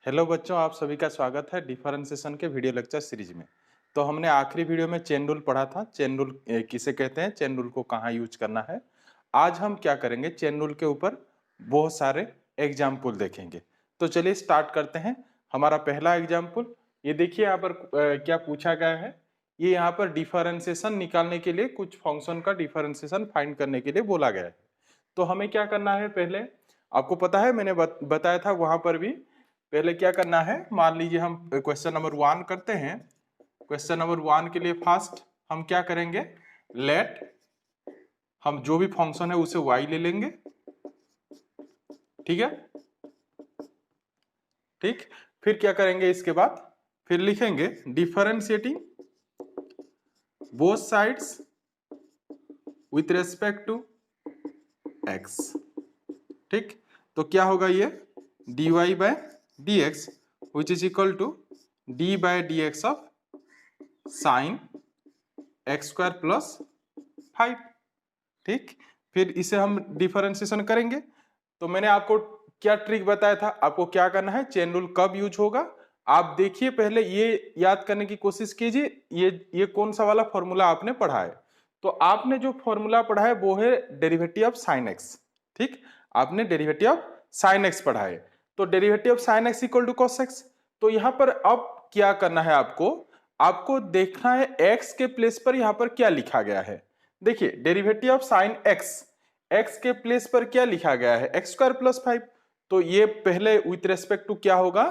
Hello बच्चों, आप सभी का स्वागत है डिफरेंशिएशन के वीडियो लेक्चर सीरीज में। तो हमने आखिरी वीडियो में चेन रूल पढ़ा था। चेन रूल किसे कहते हैं, चेन रूल को कहाँ यूज करना है। आज हम क्या करेंगे, चेन रूल के ऊपर बहुत सारे एग्जाम्पल देखेंगे। तो चलिए स्टार्ट करते हैं। हमारा पहला एग्जाम्पल ये देखिए, यहाँ पर क्या पूछा गया है। ये यहाँ पर डिफरेंशिएशन निकालने के लिए, कुछ फंक्शन का डिफरेंशिएशन फाइंड करने के लिए बोला गया है। तो हमें क्या करना है, पहले आपको पता है मैंने बताया था वहां पर भी। पहले क्या करना है, मान लीजिए हम क्वेश्चन नंबर 1 करते हैं। क्वेश्चन नंबर 1 के लिए फर्स्ट हम क्या करेंगे, लेट हम जो भी फंक्शन है उसे y ले लेंगे। ठीक है, ठीक। फिर क्या करेंगे, इसके बाद फिर लिखेंगे differentiating both sides with respect to x। ठीक, तो क्या होगा ये dy by dx which is equal to d bye dx of sine x square plus 5। ठीक, फिर इसे हम डिफरेंशिएशन करेंगे। तो मैंने आपको क्या ट्रिक बताया था, आपको क्या करना है, चेन रूल कब यूज होगा आप देखिए। पहले ये याद करने की कोशिश कीजिए, ये कौन सा वाला फॉर्मूला आपने पढ़ा है। तो आपने जो फॉर्मूला पढ़ा है वो है डेरिवेटिव ऑफ साइन एक्स। ठीक, आपने डेरिवेटिव ऑफ साइन एक्स पढ़ा है। तो derivative of sine x equal to cos x. तो यहां पर अब क्या करना है, आपको देखना है एक्स के प्लेस पर यहां पर क्या लिखा गया है। देखिए derivative of sine x, x के प्लेस पर क्या लिखा गया है, एक्स स्क्वायर प्लस 5। तो ये पहले विथ रेस्पेक्ट टू क्या होगा,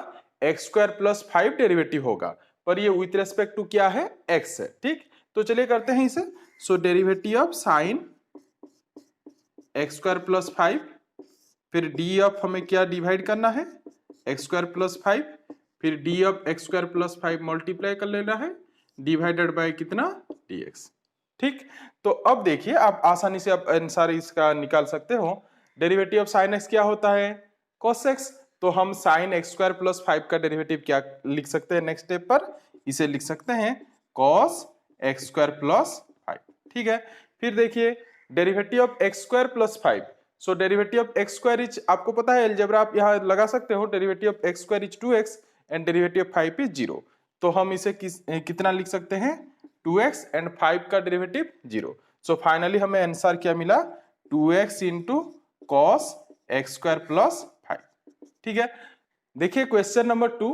एक्स स्क्वायर प्लस 5 डेरिवेटिव होगा, पर ये विथ रेस्पेक्ट टू क्या है, एक्स है। ठीक, तो चलिए करते हैं इसे। So derivative of sine x square plus 5, फिर डी ऑफ हमें क्या डिवाइड करना है, एक्स स्क्वायर प्लस 5, फिर D of x square plus 5 multiply कर लेना है डिवाइडेड बाय कितना, dx। ठीक, तो अब देखिए आप आसानी से अब आंसर इसका निकाल सकते हो। डेरिवेटिव ऑफ साइन एक्स क्या होता है, cos x। तो हम साइन एक्स स्क्वायर प्लस 5 का डेरिवेटिव क्या लिख सकते हैं, नेक्स्ट स्टेप पर इसे लिख सकते हैं cos x स्क्वायर प्लस 5। ठीक है, फिर देखिए derivative of x square plus 5। So derivative of x square is, आपको पता है अलजेब्रा आप यहां लगा सकते हो, derivative of x square is 2x and derivative of 5 is 0। तो हम इसे कितना लिख सकते हैं, 2x एंड 5 का डेरिवेटिव 0। सो फाइनली हमें आंसर क्या मिला, 2x into cos x square plus 5। ठीक है, देखिए क्वेश्चन नंबर 2,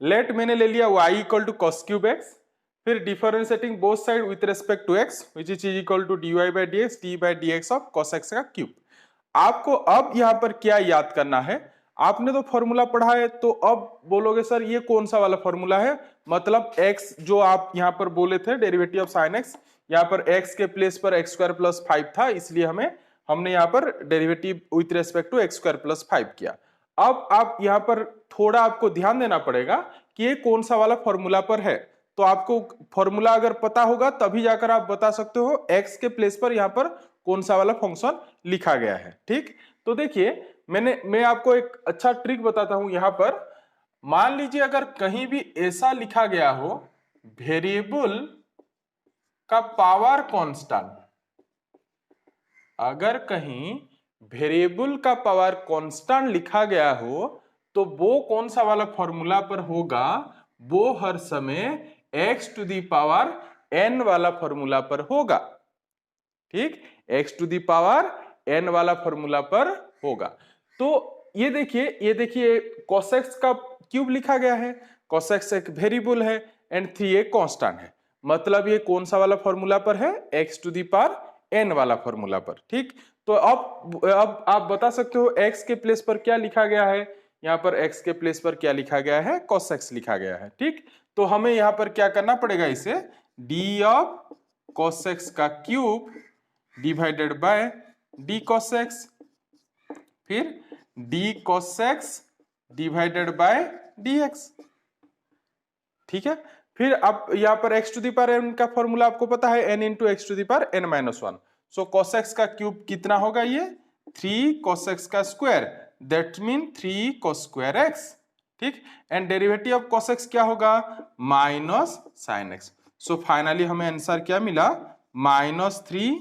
लेट मैंने ले लिया y equal to cos cube x, फिर differentiating both side with respect to x which is equal to dy by dx d bye dx ऑफ cos x का cube. आपको अब यहां पर क्या याद करना है, आपने तो फॉर्मूला पढ़ा है, तो अब बोलोगे सर ये कौन सा वाला फॉर्मूला है, मतलब x जो आप यहां पर बोले थे डेरिवेटिव ऑफ साइन x, यहां पर x के प्लेस पर x स्क्वायर प्लस 5 था, इसलिए हमने यहां पर derivative with respect to x square plus 5 किया। अब आप यहां पर थोड़ा आपको ध्यान देना पड़ेगा कि ये कौन सा वाला फॉर्मूला पर है। तो आपको फॉर्मूला अगर पता होगा तभी जाकर आप बता सकते हो x के प्लेस पर यहां पर कौन सा वाला फंक्शन लिखा गया है। ठीक, तो देखिए मैं आपको एक अच्छा ट्रिक बताता हूं। यहां पर मान लीजिए अगर कहीं भी ऐसा लिखा गया हो वेरिएबल का पावर कांस्टेंट, अगर कहीं वेरिएबल का पावर कांस्टेंट लिखा गया हो तो वो कौन सा वाला फॉर्मूला पर होगा, वो हर समय x to the power n वाला फॉर्मूला पर होगा। ठीक, x to the power n वाला फॉर्मूला पर होगा। तो ये देखिए cos x का क्यूब लिखा गया है, cos x एक वेरिएबल है एंड 3 एक कांस्टेंट है, मतलब ये कौन सा वाला फॉर्मूला पर है, x to the power n वाला फॉर्मूला पर। ठीक, तो अब आप बता सकते हो x के प्लेस पर क्या लिखा गया है, यहाँ पर x के प्लेस पर क्या लिखा गया है, cos x लिखा गया है। ठीक, तो हमें यहाँ पर क्या करना पड़ेगा, इसे d ऑफ cos x का cube divided by d cos x, फिर d cos x divided by dx। ठीक है, फिर अब यहां पर x to the power n का फॉर्मूला आपको पता है, n into x to the power n minus 1। So cos x का क्यूब कितना होगा, ये 3 cos x का square, that mean 3 cos square x। ठीक, and derivative of cos x क्या होगा, minus sine x। So finally हमें आंसर क्या मिला, -3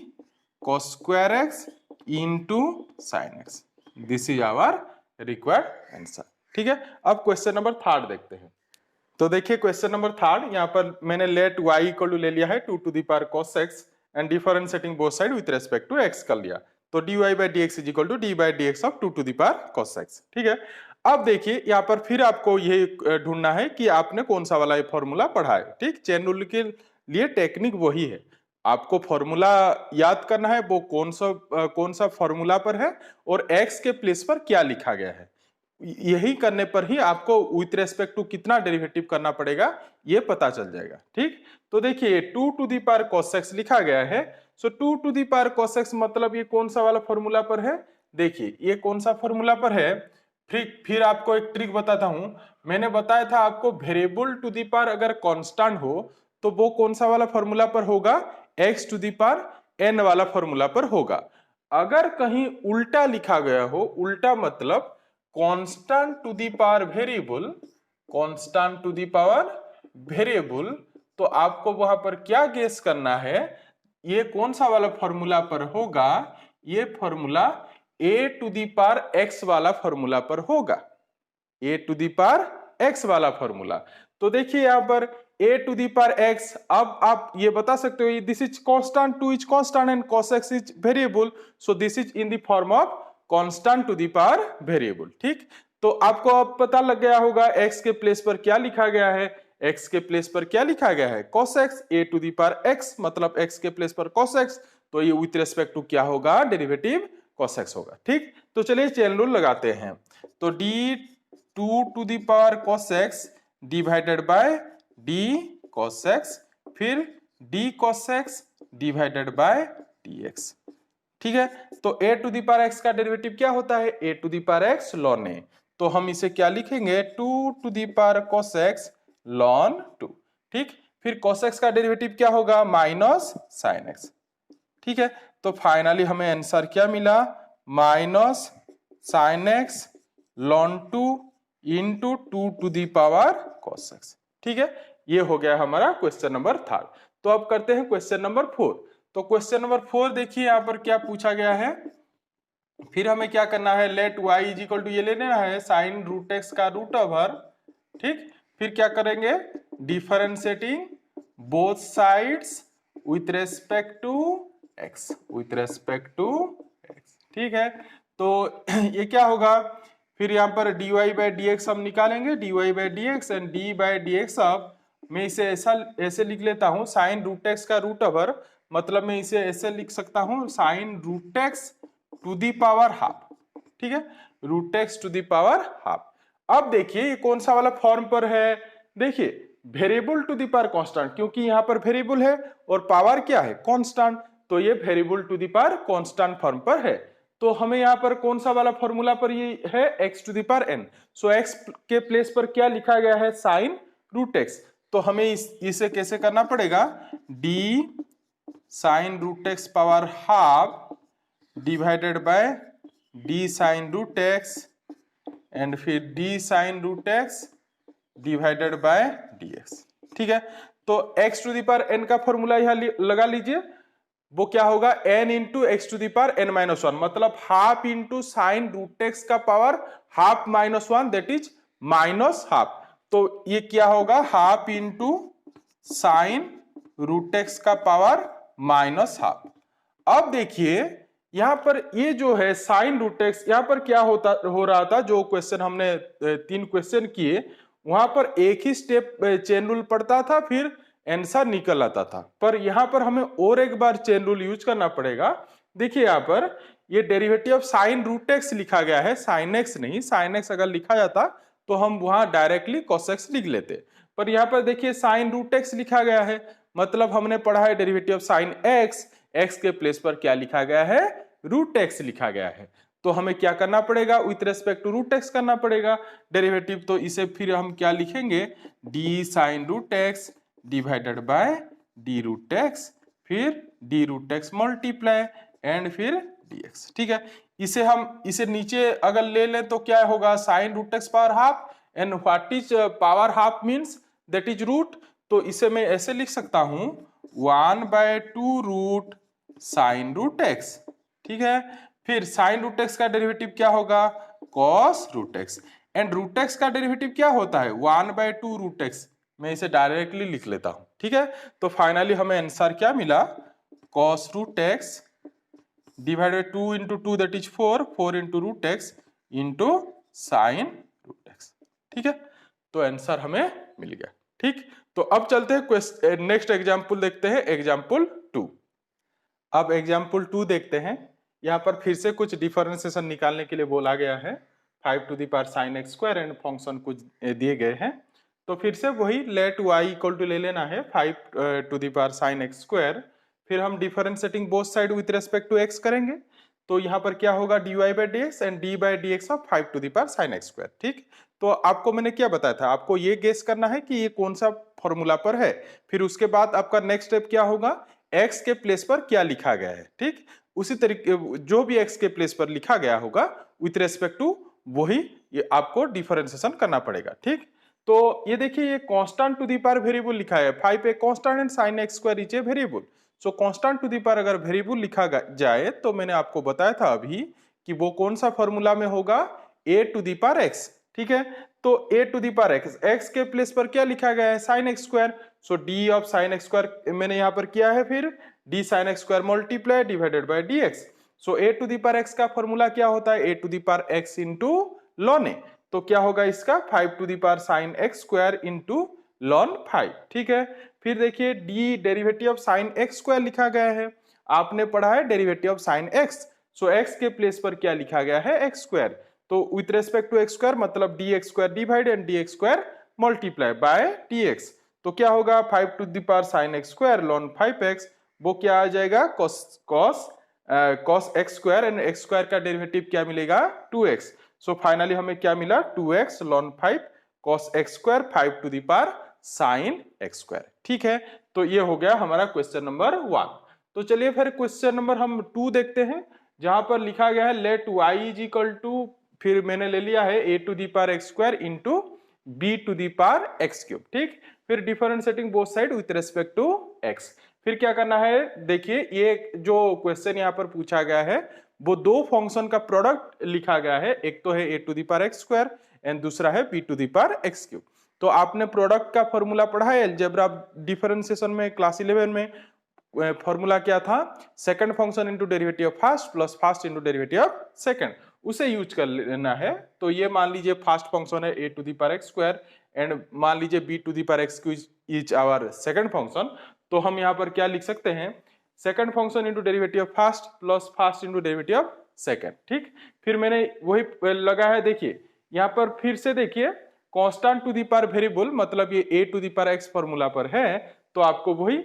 cos square x into sine x। This is our required answer. ठीक है, अब क्वेश्चन नंबर थर्ड देखते हैं। तो देखिए क्वेश्चन नंबर थर्ड, यहाँ पर मैंने लेट y इक्वल टू ले लिया है 2 to the power cos x and differentiating both side with respect to x कर लिया। तो dy by dx is equal to d by dx of 2 to the power cos x। ठीक है, अब देखिए यहाँ पर फिर आपको ये ढूंढना है कि आपने कौन सा वाला फॉर्मूला पढ़ा है। ठीक, चेन रूल के लिए टेक्निक वही है, आपको फॉर्मूला याद करना है वो कौन सा फॉर्मूला पर है और x के प्लेस पर क्या लिखा गया है। यही करने पर ही आपको विथ रेस्पेक्ट टू कितना डेरिवेटिव करना पड़ेगा ये पता चल जाएगा। ठीक, तो देखिए 2 to the power cos x लिखा गया है, so 2 to the power cos x मतलब ये कौन सा वाला फॉर्मूला पर है। देखिए ये कौन सा फॉर्मूला पर है। फिर आपको एक ट्रिक बताता हूं, मैंने बताया था आपको वेरिएबल टू दी पावर अगर कांस्टेंट हो तो वो कौन सा वाला फॉर्मूला पर होगा, x to the power n वाला फॉर्मूला पर होगा। अगर कहीं उल्टा लिखा गया हो, उल्टा मतलब constant to the power variable, constant to the power variable, तो आपको वहां पर क्या गेस करना है, ये कौन सा वाला फॉर्मूला पर होगा। ये formula a to the power x वाला फॉर्मूला पर होगा, a to the power x वाला फॉर्मूला। तो देखिए यहाँ पर a to the power x, अब आप ये बता सकते हो this is constant, 2 is constant and cos x is variable, so this is in the form of constant to the power variable. ठीक, तो आपको अब पता लग गया होगा x के प्लेस पर क्या लिखा गया है, x के प्लेस पर क्या लिखा गया है cos x, a to the power x मतलब x के प्लेस पर cos x, तो ये विथ रेस्पेक्ट टू क्या होगा, डेरिवेटिव cos x होगा। ठीक, तो चलिए चेन रूल लगाते हैं। तो d 2 to the power cos x divided by d cos x, फिर d cos x divided by dx। ठीक है, तो a to the power x का डेरिवेटिव क्या होता है, a to the power x ln a, तो हम इसे क्या लिखेंगे 2 to the power cos x ln 2। ठीक, फिर cos x का डेरिवेटिव क्या होगा, माइनस sin x। ठीक है, तो फाइनली हमें आंसर क्या मिला, minus sin x ln 2 into 2 to the power cos x। ठीक है, ये हो गया हमारा क्वेश्चन नंबर थर्ड। तो अब करते हैं क्वेश्चन नंबर 4। तो क्वेश्चन नंबर 4 देखिए यहाँ पर क्या पूछा गया है, फिर हमें क्या करना है, let y is equal to ये लेना है साइन रूट एक्स का रूट ओवर। ठीक, फिर क्या करेंगे, differentiating both sides with respect to x, with respect to x। ठीक है, तो ये क्या होगा, फिर यहाँ पर dy बाई डी एक्स हम निकालेंगे, dy by d x and d by d x. अब मैं इसे ऐसे लिख लेता हूँ, साइन रूट एक्स का रूट ओवर मतलब मैं इसे ऐसे लिख सकता हूँ, sine root x to the power half. ठीक है, root x to the power half. अब देखिए ये कौन सा वाला फॉर्म पर है, देखिए variable to the power constant, क्योंकि यहाँ पर वेरिएबल है और पावर क्या है, कांस्टेंट, तो ये variable to the power constant form पर है। तो हमें यहाँ पर कौन सा वाला फॉर्मूला पर ये है, x to the power n, so x के प्लेस पर क्या लिखा गया है, साइन रूट x। तो हमें इसे कैसे करना पड़ेगा, d sine root x power half divided by d sine root x and फिर d sine root x divided by dx। ठीक है, तो x to the power n का फॉर्मूला यहाँ लगा लीजिए, वो क्या होगा, n into x to the power n minus one, मतलब half into sine root x का power half minus one, that is minus half. तो ये क्या होगा, half into sine root x का पावर माइनस हाफ। अब देखिए यहां पर ये जो है साइन रूट एक्स, यहां पर क्या हो रहा था, जो क्वेश्चन हमने 3 क्वेश्चन किए वहां पर एक ही स्टेप चेन रूल पड़ता था, फिर आंसर निकल आता था। पर यहां पर हमें और एक बार चेन रूल यूज करना पड़ेगा। देखिए यहां पर ये derivative of sine root x लिखा गया है, साइन एक्स नहीं, साइन एक्स अगर लिखा जाता तो हम वहां डायरेक्टली cos x लिख लेते, पर यहां पर देखिए साइन रूट एक्स लिखा गया है, मतलब हमने पढ़ा है derivative of sine x, x के प्लेस पर क्या लिखा गया है, रूट एक्स लिखा गया है। तो हमें क्या करना पड़ेगा, with respect to root x करना पड़ेगा डेरिवेटिव। तो इसे फिर हम क्या लिखेंगे, d sine root x divided by d root x, फिर d root x multiply and फिर dx। ठीक है, इसे नीचे अगर ले लें तो क्या होगा, sine root x power half and what is power half means that is root. तो इसे मैं ऐसे लिख सकता हूं 1/2 रूट साइन रूट एक्स। ठीक है, फिर साइन रूट एक्स का डेरिवेटिव क्या होगा, cos root x and root x का डेरिवेटिव क्या होता है 1/2 रूट एक्स। मैं इसे डायरेक्टली लिख लेता हूं, ठीक है। तो फाइनली हमें आंसर क्या मिला, cos root x divided 2 into 2 that is 4 into root x into sine root x, ठीक है। तो आंसर हमें मिल गया, ठीक। तो अब चलते हैं नेक्स्ट एग्जाम्पल देखते हैं, एग्जाम्पल 2। अब एग्जाम्पल 2 देखते हैं। यहाँ पर फिर से कुछ डिफरेंशिएशन निकालने के लिए बोला गया है, 5 to the power sine x square and function कुछ दिए गए हैं। तो फिर से वही लेट y इक्वल टू ले लेना है 5 to the power sine x square, फिर हम differentiating both side with respect to x करेंगे। तो यहाँ पर क्या होगा dy by d x and d by d x of 5 to the power sine x square, ठीक। तो आपको मैंने क्या बताया था, आपको ये गेस करना है कि ये कौन सा फॉर्मूला पर है। फिर उसके बाद आपका नेक्स्ट स्टेप क्या होगा, x के प्लेस पर क्या लिखा गया है, ठीक। उसी तरीके जो भी x के प्लेस पर लिखा गया होगा विथ रेस्पेक्ट टू वही ये आपको डिफरेंशिएशन करना पड़ेगा, ठीक। तो ये देखिए ये constant to the power variable लिखा है, 5 a constant and sin x square is a variable. So constant to the power अगर वेरिएबल लिखा जाए तो मैंने आपको बताया था अभी कि वो कौन सा फॉर्मूला में होगा, a to the power x, ठीक है। तो a to the power x के प्लेस पर क्या लिखा गया है sin x square. So d of sin x square मैंने यहाँ पर किया है, फिर d sin x square multiply divided by dx। So a to the power x का फॉर्मूला क्या होता है, a to the power x into ln a। तो क्या होगा इसका 5 to the power sine x square into ln 5, ठीक है। फिर देखिए d derivative of sine x square लिखा गया है, आपने पढ़ा है derivative of sine x. So x के प्लेस पर क्या लिखा गया है एक्स स्क्वायर। तो with respect to x square मतलब d x square divide and d x square multiply by d x. तो क्या होगा 5 to the power sine x square ln 5x, वो क्या आ जाएगा cos x square and x square का derivative क्या मिलेगा 2x। सो फाइनली हमें क्या मिला 2x ln 5 cos x square 5 to the power sine x square, ठीक है। तो ये हो गया हमारा क्वेश्चन नंबर 1। तो चलिए फिर क्वेश्चन नंबर हम 2 देखते हैं, जहां पर लिखा गया है let y is equal to, फिर मैंने ले लिया है a to the power x square into b to the power x cube, ठीक। फिर differentiating both side with respect to x। फिर क्या करना है, देखिए ये जो क्वेश्चन यहाँ पर पूछा गया है वो दो फंक्शन का प्रोडक्ट लिखा गया है, एक तो है a to the power x square and दूसरा है b to the power x cube. तो आपने प्रोडक्ट का फॉर्मूला पढ़ा है अलजेब्रा डिफरेंशिएशन में क्लास 11 में। फॉर्मूला क्या था, second function into derivative of first plus first into derivative of second, उसे यूज कर लेना है। तो ये मान लीजिए फर्स्ट फंक्शन है a to the power x square and मान लीजिए b to the power x cube is our second function. तो हम यहाँ पर क्या लिख सकते हैं, second function into derivative of first plus first into derivative of second, ठीक। फिर मैंने वही लगा है, देखिए यहाँ पर फिर से देखिए constant to the power variable मतलब ये a to the power x formula पर है, तो आपको वही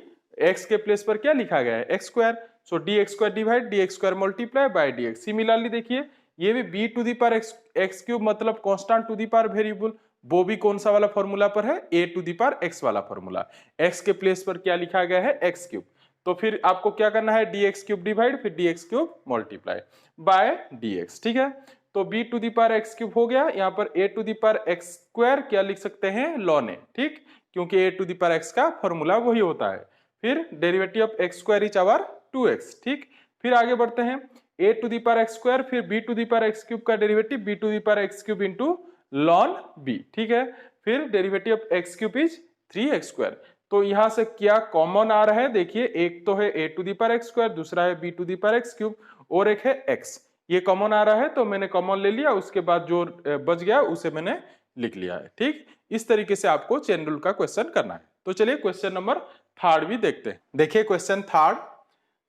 x के प्लेस पर क्या लिखा गया है x square. So dx square divide dx square multiply by dx। Similarly देखिए ये भी b to the power x cube मतलब constant to the power variable, वो भी कौन सा वाला फॉर्मूला पर है a to the power x वाला फॉर्मूला, x के प्लेस पर क्या लिखा गया है x क्यूब। तो फिर आपको क्या करना है dx क्यूब डिवाइड फिर dx cube multiply by dx, ठीक है। तो b to the power x cube हो गया, यहाँ पर a to the power x square क्या लिख सकते हैं ln a, ठीक, क्योंकि a to the power x का फॉर्मूला वही होता है। फिर derivative of x square is our 2x, ठीक। फिर आगे बढ़ते हैं a to the power x square फिर b to the power x cube का derivative b to the power x cube into ln b, ठीक है। फिर derivative of x cube is 3x square. तो यहां से क्या कॉमन आ रहा है, देखिए एक तो है a to the power x square, दूसरा है b to the power x cube और एक है x, ये कॉमन आ रहा है तो मैंने कॉमन ले लिया, उसके बाद जो बच गया उसे मैंने लिख लिया है, ठीक। इस तरीके से आपको चेन रूल का क्वेश्चन करना है। तो चलिए क्वेश्चन नंबर 3 भी देखते हैं। देखिए क्वेश्चन 3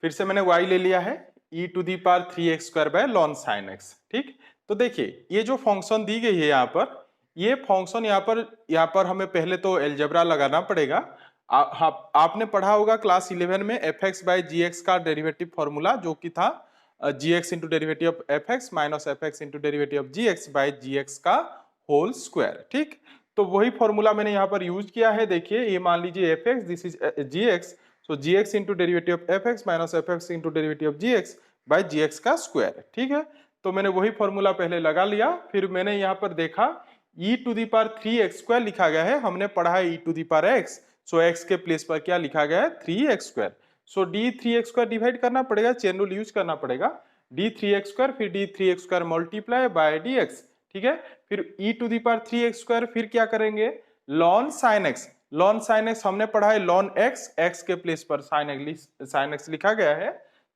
फिर से मैंने y ले लिया है e to the power 3x square by ln sin x, ठीक। तो देखिए ये जो फंक्शन दी गई है यहाँ पर, ये फंक्शन यहाँ पर हमें पहले तो अलजेब्रा लगाना पड़ेगा। आपने पढ़ा होगा क्लास 11 में fx बाय gx का डेरिवेटिव फॉर्मूला, जो कि था gx into derivative of fx minus fx into derivative of gx by gx का होल स्क्वायर, ठीक। तो वही फॉर्मूला मैंने यहाँ पर यूज किया है। देखिए ये मान लीजिए fx, this is gx, so gx into derivative of fx minus fx into derivative of gx by gx का स्क्वायर, ठीक है। तो मैंने वही फॉर्मूला पहले लगा लिया, फिर मैंने यहाँ पर देखा e to the power 3x square लिखा गया है, हमने पढ़ा है e to the power x, so x के प्लेस पर क्या लिखा गया है 3x square. So d 3x square divide करना पड़ेगा, चेन रूल यूज करना पड़ेगा, d 3x स्क्वायर फिर d 3x square multiply by dx, ठीक है। फिर e to the power 3x square, फिर क्या करेंगे ln sin x, ln sin x हमने पढ़ा है ln x, x के प्लेस पर sin x लिखा गया है,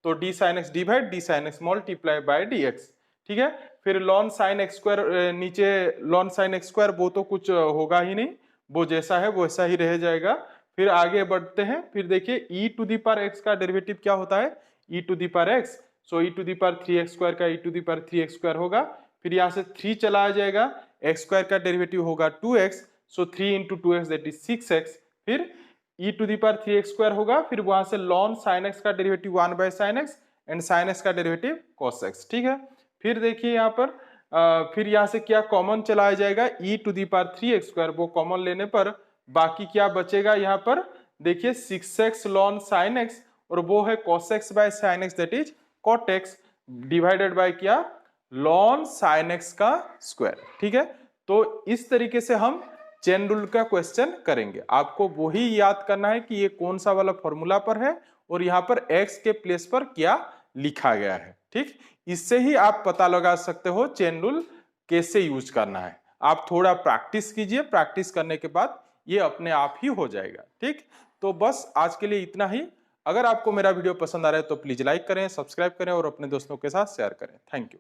तो d sin x divide d sin x multiply by dx, ठीक है। फिर ln sin x स्क्वायर, नीचे ln sin x स्क्वायर वो तो कुछ होगा ही नहीं, वो जैसा है वो वैसा ही रह जाएगा। फिर आगे बढ़ते हैं, फिर देखिए e to the power x का डेरिवेटिव क्या होता है, e to the power x, so e to the power 3x square का e to the power 3x square होगा। फिर यहाँ से 3 चला आ जाएगा, x स्क्वायर का डेरिवेटिव होगा 2x, so 3 into 2x that is 6x। फिर e to the power 3x square होगा, फिर वहां से ln sin x का डेरिवेटिव 1 by sin x and sin x का डेरिवेटिव cos x, ठीक है। फिर देखिए यहाँ पर फिर यहाँ से क्या कॉमन चला जाएगा, e to the power 3x square, वो कॉमन लेने पर बाकी क्या बचेगा यहाँ पर, देखिए 6x ln sin x और वो है cos x by sin x that is cot x divided by क्या ln sin x का स्क्वायर, ठीक है। तो इस तरीके से हम चेन रूल का क्वेश्चन करेंगे। आपको वही याद करना है कि ये कौन सा वाला फॉर्मूला पर है और यहाँ पर x के प्लेस पर क्या लिखा गया है, ठीक। इससे ही आप पता लगा सकते हो चेन रूल कैसे यूज करना है। आप थोड़ा प्रैक्टिस कीजिए, प्रैक्टिस करने के बाद ये अपने आप ही हो जाएगा, ठीक। तो बस आज के लिए इतना ही। अगर आपको मेरा वीडियो पसंद आ रहा है तो प्लीज लाइक करें, सब्सक्राइब करें और अपने दोस्तों के साथ शेयर करें। Thank you.